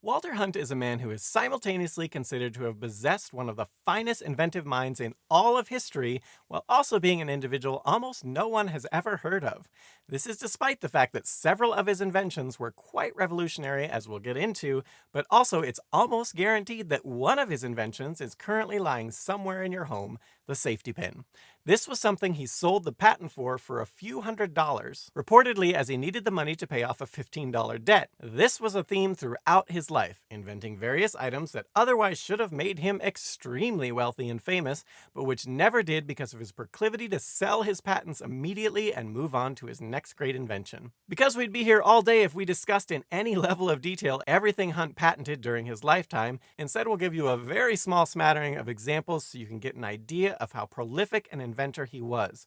Walter Hunt is a man who is simultaneously considered to have possessed one of the finest inventive minds in all of history, while also being an individual almost no one has ever heard of. This is despite the fact that several of his inventions were quite revolutionary, as we'll get into, but also it's almost guaranteed that one of his inventions is currently lying somewhere in your home, the safety pin. This was something he sold the patent for a few $100s, reportedly as he needed the money to pay off a $15 debt. This was a theme throughout his life, inventing various items that otherwise should have made him extremely wealthy and famous, but which never did because of his proclivity to sell his patents immediately and move on to his next great invention. Because we'd be here all day if we discussed in any level of detail everything Hunt patented during his lifetime, instead we'll give you a very small smattering of examples so you can get an idea of how prolific an inventor he was.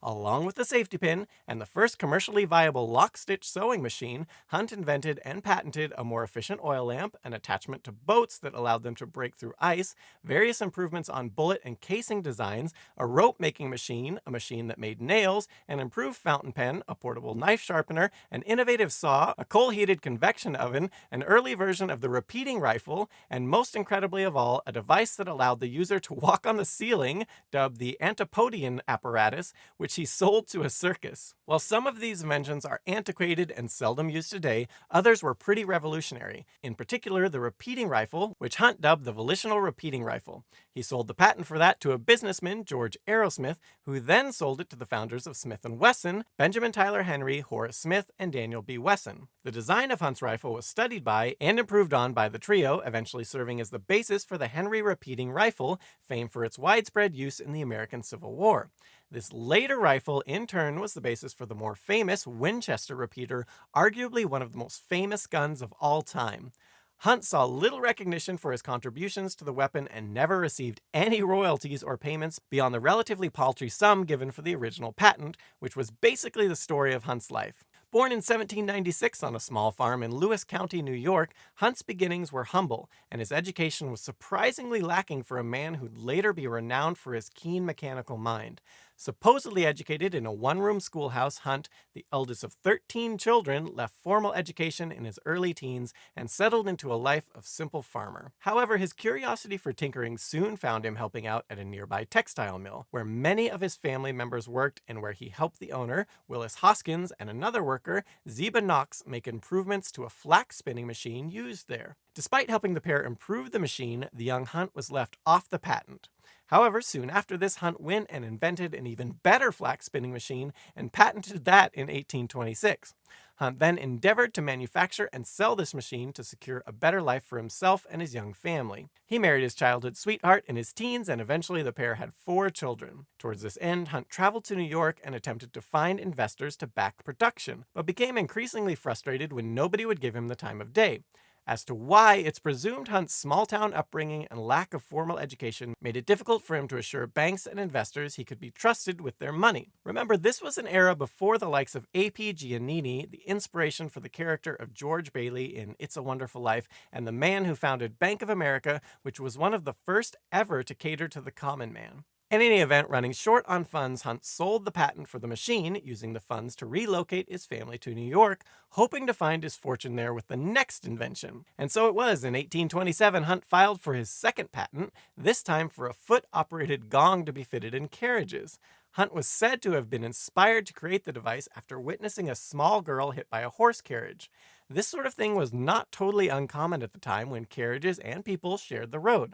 Along with the safety pin and the first commercially viable lock-stitch sewing machine, Hunt invented and patented a more efficient oil lamp, an attachment to boats that allowed them to break through ice, various improvements on bullet and casing designs, a rope-making machine, a machine that made nails, an improved fountain pen, a portable knife sharpener, an innovative saw, a coal-heated convection oven, an early version of the repeating rifle, and most incredibly of all, a device that allowed the user to walk on the ceiling, dubbed the Antipodian apparatus, which he sold to a circus. While some of these inventions are antiquated and seldom used today, others were pretty revolutionary. In particular, the repeating rifle, which Hunt dubbed the volitional repeating rifle. He sold the patent for that to a businessman, George Arrowsmith, who then sold it to the founders of Smith & Wesson, Benjamin Tyler Henry, Horace Smith, and Daniel B. Wesson. The design of Hunt's rifle was studied by and improved on by the trio, eventually serving as the basis for the Henry repeating rifle, famed for its widespread use in the American Civil War. This later rifle, in turn, was the basis for the more famous Winchester repeater, arguably one of the most famous guns of all time. Hunt saw little recognition for his contributions to the weapon and never received any royalties or payments beyond the relatively paltry sum given for the original patent, which was basically the story of Hunt's life. Born in 1796 on a small farm in Lewis County, New York, Hunt's beginnings were humble, and his education was surprisingly lacking for a man who'd later be renowned for his keen mechanical mind. Supposedly educated in a one-room schoolhouse, Hunt, the eldest of 13 children, left formal education in his early teens and settled into a life of simple farmer. However, his curiosity for tinkering soon found him helping out at a nearby textile mill, where many of his family members worked and where he helped the owner, Willis Hoskins, and another worker, Zeba Knox, make improvements to a flax spinning machine used there. Despite helping the pair improve the machine, the young Hunt was left off the patent. However, soon after this, Hunt went and invented an even better flax spinning machine and patented that in 1826. Hunt then endeavored to manufacture and sell this machine to secure a better life for himself and his young family. He married his childhood sweetheart in his teens, and eventually the pair had 4 children. Towards this end, Hunt traveled to New York and attempted to find investors to back production, but became increasingly frustrated when nobody would give him the time of day. As to why, it's presumed Hunt's small-town upbringing and lack of formal education made it difficult for him to assure banks and investors he could be trusted with their money. Remember, this was an era before the likes of A.P. Giannini, the inspiration for the character of George Bailey in It's a Wonderful Life, and the man who founded Bank of America, which was one of the first ever to cater to the common man. In any event, running short on funds, Hunt sold the patent for the machine, using the funds to relocate his family to New York, hoping to find his fortune there with the next invention. And so it was. In 1827, Hunt filed for his second patent, this time for a foot-operated gong to be fitted in carriages. Hunt was said to have been inspired to create the device after witnessing a small girl hit by a horse carriage. This sort of thing was not totally uncommon at the time when carriages and people shared the road.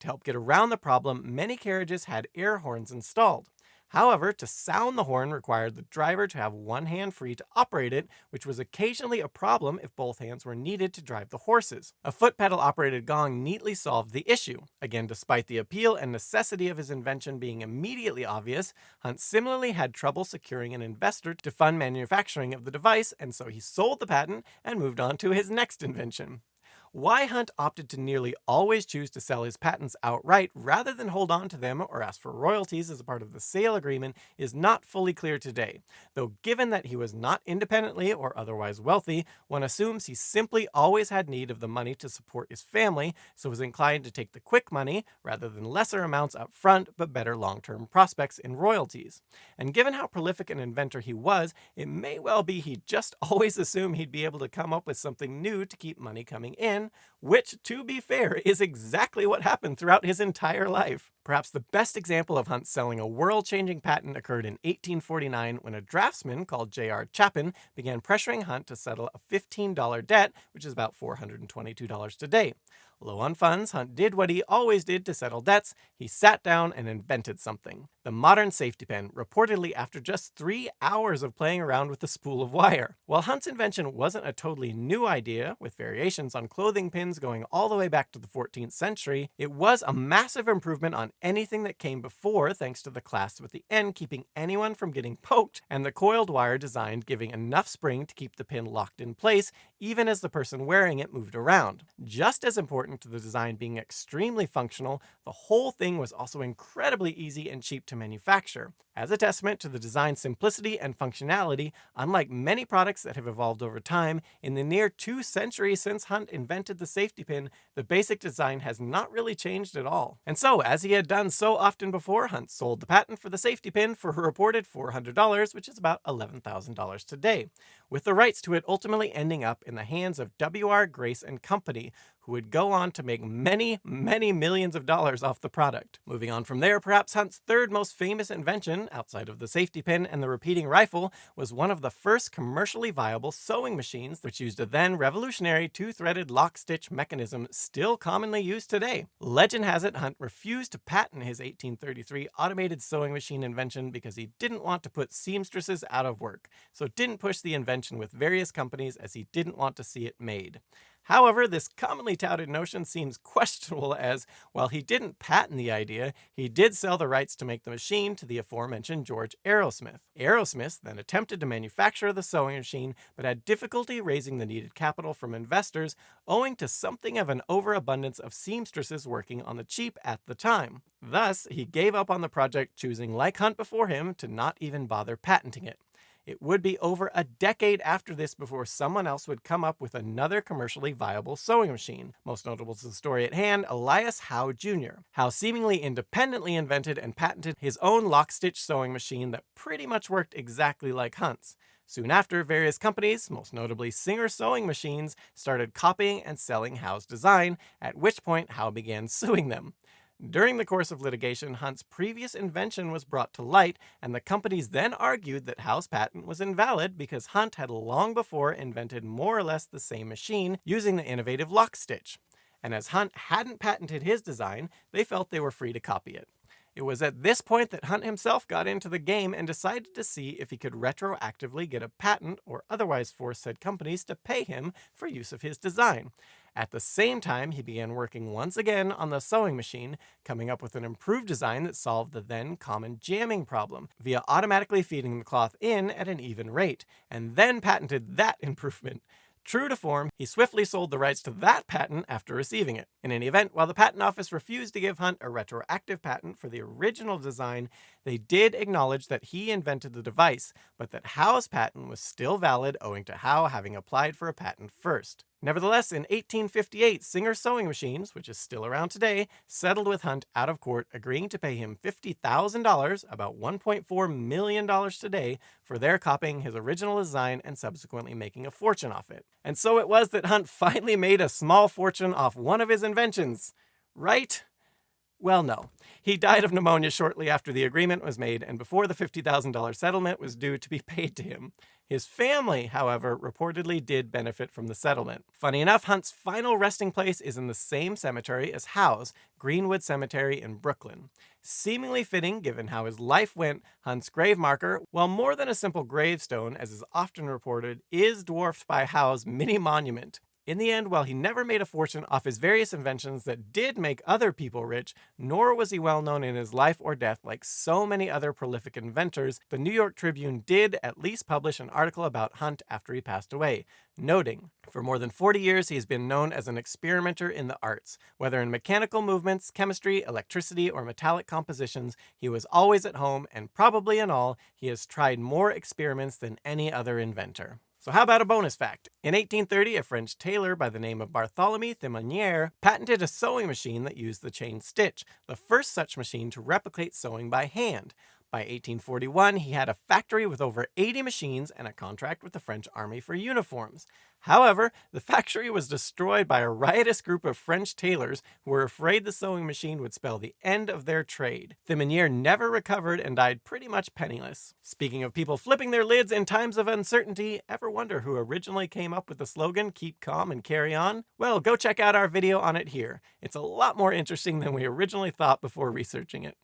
To help get around the problem, many carriages had air horns installed. However, to sound the horn required the driver to have one hand free to operate it, which was occasionally a problem if both hands were needed to drive the horses. A foot pedal operated gong neatly solved the issue. Again, despite the appeal and necessity of his invention being immediately obvious, Hunt similarly had trouble securing an investor to fund manufacturing of the device, and so he sold the patent and moved on to his next invention. Why Hunt opted to nearly always choose to sell his patents outright rather than hold on to them or ask for royalties as a part of the sale agreement is not fully clear today, though given that he was not independently or otherwise wealthy, one assumes he simply always had need of the money to support his family, so was inclined to take the quick money rather than lesser amounts up front but better long-term prospects in royalties. And given how prolific an inventor he was, it may well be he just always assumed he'd be able to come up with something new to keep money coming in, pen, which, to be fair, is exactly what happened throughout his entire life. Perhaps the best example of Hunt selling a world-changing patent occurred in 1849 when a draftsman called J.R. Chapin began pressuring Hunt to settle a $15 debt, which is about $422 today. Low on funds, Hunt did what he always did to settle debts. He sat down and invented something. The modern safety pin, reportedly after just 3 hours of playing around with a spool of wire. While Hunt's invention wasn't a totally new idea, with variations on clothing pins going all the way back to the 14th century, it was a massive improvement on anything that came before, thanks to the clasp at the end keeping anyone from getting poked, and the coiled wire designed giving enough spring to keep the pin locked in place, even as the person wearing it moved around. Just as important to the design being extremely functional, the whole thing was also incredibly easy and cheap to manufacture. As a testament to the design's simplicity and functionality, unlike many products that have evolved over time, in the near 2 centuries since Hunt invented the safety pin, the basic design has not really changed at all. And so, as he had done so often before, Hunt sold the patent for the safety pin for a reported $400, which is about $11,000 today, with the rights to it ultimately ending up in the hands of W.R. Grace and Company, who would go on to make many, many millions of dollars off the product. Moving on from there, perhaps Hunt's third most famous invention, outside of the safety pin and the repeating rifle, was one of the first commercially viable sewing machines, which used a then revolutionary 2-threaded lock-stitch mechanism still commonly used today. Legend has it Hunt refused to patent his 1833 automated sewing machine invention because he didn't want to put seamstresses out of work, so didn't push the invention with various companies as he didn't want to see it made. However, this commonly touted notion seems questionable as, while he didn't patent the idea, he did sell the rights to make the machine to the aforementioned George Arrowsmith. Arrowsmith then attempted to manufacture the sewing machine, but had difficulty raising the needed capital from investors, owing to something of an overabundance of seamstresses working on the cheap at the time. Thus, he gave up on the project, choosing, like Hunt before him, to not even bother patenting it. It would be over a decade after this before someone else would come up with another commercially viable sewing machine. Most notable to the story at hand, Elias Howe Jr. Howe seemingly independently invented and patented his own lock-stitch sewing machine that pretty much worked exactly like Hunt's. Soon after, various companies, most notably Singer Sewing Machines, started copying and selling Howe's design, at which point Howe began suing them. During the course of litigation, Hunt's previous invention was brought to light, and the companies then argued that Howe's patent was invalid because Hunt had long before invented more or less the same machine using the innovative lock stitch. And as Hunt hadn't patented his design, they felt they were free to copy it. It was at this point that Hunt himself got into the game and decided to see if he could retroactively get a patent or otherwise force said companies to pay him for use of his design. At the same time, he began working once again on the sewing machine, coming up with an improved design that solved the then common jamming problem via automatically feeding the cloth in at an even rate, and then patented that improvement. True to form, he swiftly sold the rights to that patent after receiving it. In any event, while the Patent Office refused to give Hunt a retroactive patent for the original design, they did acknowledge that he invented the device, but that Howe's patent was still valid owing to Howe having applied for a patent first. Nevertheless, in 1858, Singer Sewing Machines, which is still around today, settled with Hunt out of court, agreeing to pay him $50,000, about $1.4 million today, for their copying his original design and subsequently making a fortune off it. And so it was that Hunt finally made a small fortune off one of his inventions. Right? Well, no. He died of pneumonia shortly after the agreement was made and before the $50,000 settlement was due to be paid to him. His family, however, reportedly did benefit from the settlement. Funny enough, Hunt's final resting place is in the same cemetery as Howe's, Greenwood Cemetery in Brooklyn. Seemingly fitting given how his life went, Hunt's grave marker, while more than a simple gravestone, as is often reported, is dwarfed by Howe's mini monument. In the end, while he never made a fortune off his various inventions that did make other people rich, nor was he well known in his life or death like so many other prolific inventors, the New York Tribune did at least publish an article about Hunt after he passed away, noting, for more than 40 years he has been known as an experimenter in the arts. Whether in mechanical movements, chemistry, electricity, or metallic compositions, he was always at home, and probably in all, he has tried more experiments than any other inventor. So how about a bonus fact? In 1830, a French tailor by the name of Barthélemy Thimonière patented a sewing machine that used the chain stitch, the first such machine to replicate sewing by hand. By 1841, he had a factory with over 80 machines and a contract with the French army for uniforms. However, the factory was destroyed by a riotous group of French tailors who were afraid the sewing machine would spell the end of their trade. Thimenier never recovered and died pretty much penniless. Speaking of people flipping their lids in times of uncertainty, ever wonder who originally came up with the slogan, "Keep calm and carry on"? Well, go check out our video on it here. It's a lot more interesting than we originally thought before researching it.